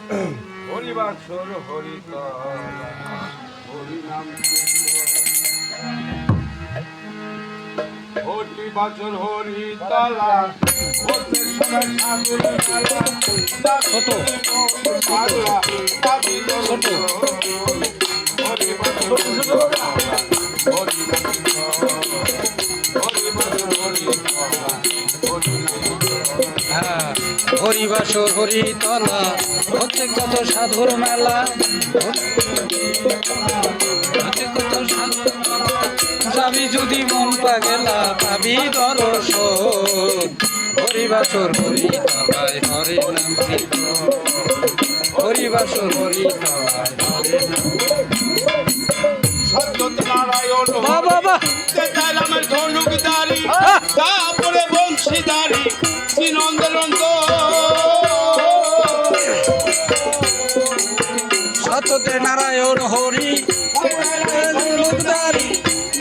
হরিবাসর হরিতলা হরিনাম হরিবাসর হরিতলা হতে সবাই সাধুর মেলা ছোট পাগলা পাবি ছোট হরিবাসর হরিতলা হরিনাম হরিবাসর হরিতলা হরিবাসর হরিতলা হচ্ছে কত সাধুর মেলা, হচ্ছে কত সাধুর যাবি যদি মন পাগেলা পাবি দর্শন। হরিবাসর হরিতলায় হরে নাম কীর্তন, হরিবাসর হরিতলায় হরে নাম সত্যনারায়ণ বাবা তেতালামের ধনুকধারী তারপরে বংশীধারী শ্রীনন্দনন্দ সত্যতে নারায়ণ হরি লোকদারি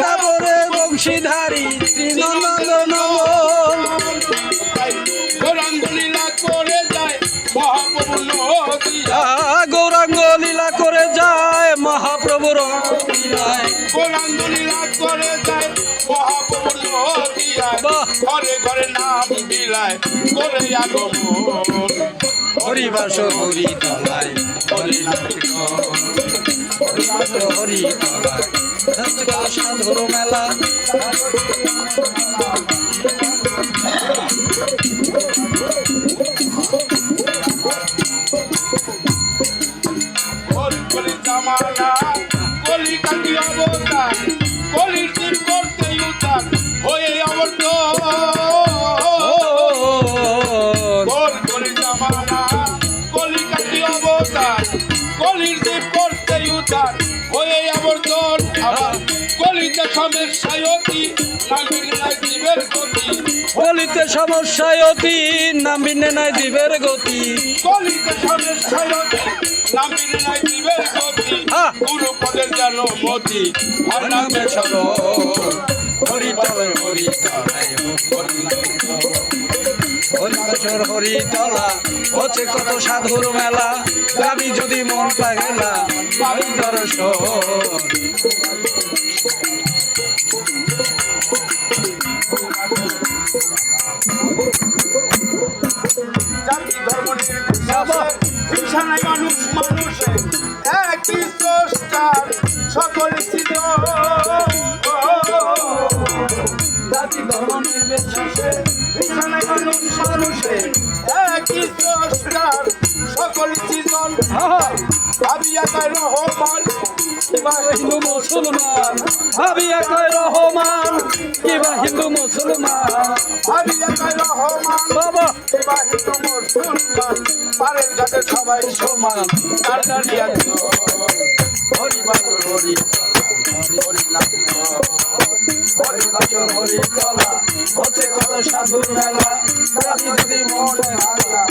তারপরে বংশীধারী শ্রীনন্দন গৌরাঙ্গ লীলা করে যায় মহাপ্রভু নদিয়া গৌরাঙ্গ লীলা করে যায় মহাপ্রভুর লীলায়, গৌরাঙ্গ লীলা করে যায় মহাপ্রভু নদিয়া ঘরে ঘরে নাম বিলায় করে আগমন হরিবাসর হরিতলায় হরি নাম কীর্তন, হরিবাসর হরিতলায় সাধুর মেলা। জামানা কলি কাটি অবতার কলির দিন করতে উতার হয়ে কলি জামানা কলি কাটি অবতার কলির দিন করতে উতার হয়ে আবর্তন আবার কলিতে সমস্যায় অতি নামির নাই জীবের গতি, বলিতে সমস্যায় অতি নামিনে নাই জীবের গতি, কলিতে সমস্যায় অতি নামির নাই জীবের গতি গুরু পদের যেন মতি আর নামে চলো হরিতলায় হরিতলায় হরিবাসর হরিতলা হচ্ছে কত সাধুর মেলা, আমি যদি মন পাগেলা পাবি দর্শন। জাতি ধর্ম নির্বিশেষে হিংসা নাই মানুষ মানুষে একই স্রষ্টার সকল সৃজন। জাতি ধর্ম নির্বিশেষে হিংসা নাই মানুষ মানুষে একই স্রষ্টার সকল সৃজন। ভাবিয়া কয় রহমান কিবা হিন্দু মুসলমান, ভাবিয়া কয় রহমান কিবা হিন্দু মুসলমান, ভাবিয়া কয় রহমান বাবা কিবা হিন্দু মুসলমান পারের ঘাটে সবাই সমান তার দাঁড়িয়ে হরিবাসর হরিবাসর হরিতলা হচ্ছে কত সাধুর মেলা, আমি যদি মন ভাগলা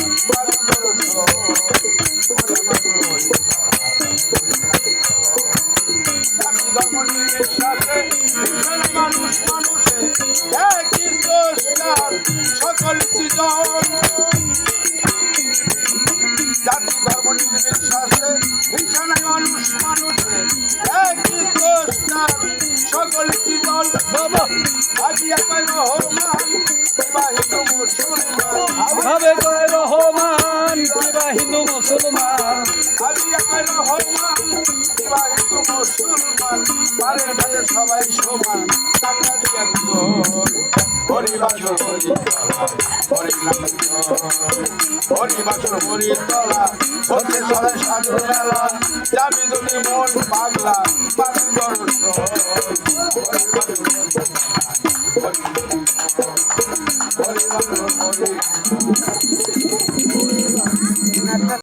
মানুষ মানুষে একই স্রষ্টার সকল সৃজন। জাতি ধর্ম নির্বিশেষে হিংসা নাই মানুষ মানুষে একই স্রষ্টার সকল সৃজন। ভাবিয়া কয় রহমান কিবা হিন্দু মুসলমান, ভাবে কয় রহমান কিবা হিন্দু মুসলমান, ভাবিয়া কয় রহমান কিবা হিন্দু মুসলমান পারের ঘাটে সবাই সমান কান্না দিয়া হরিবাসর হরিতলা হরিনাম হরিবাসর হরিতলা হচ্ছে সবাই সাধুর মেলা, যাবি যদি মন পাগলা পাবি দর্শন। হরিবাসর হরিতলা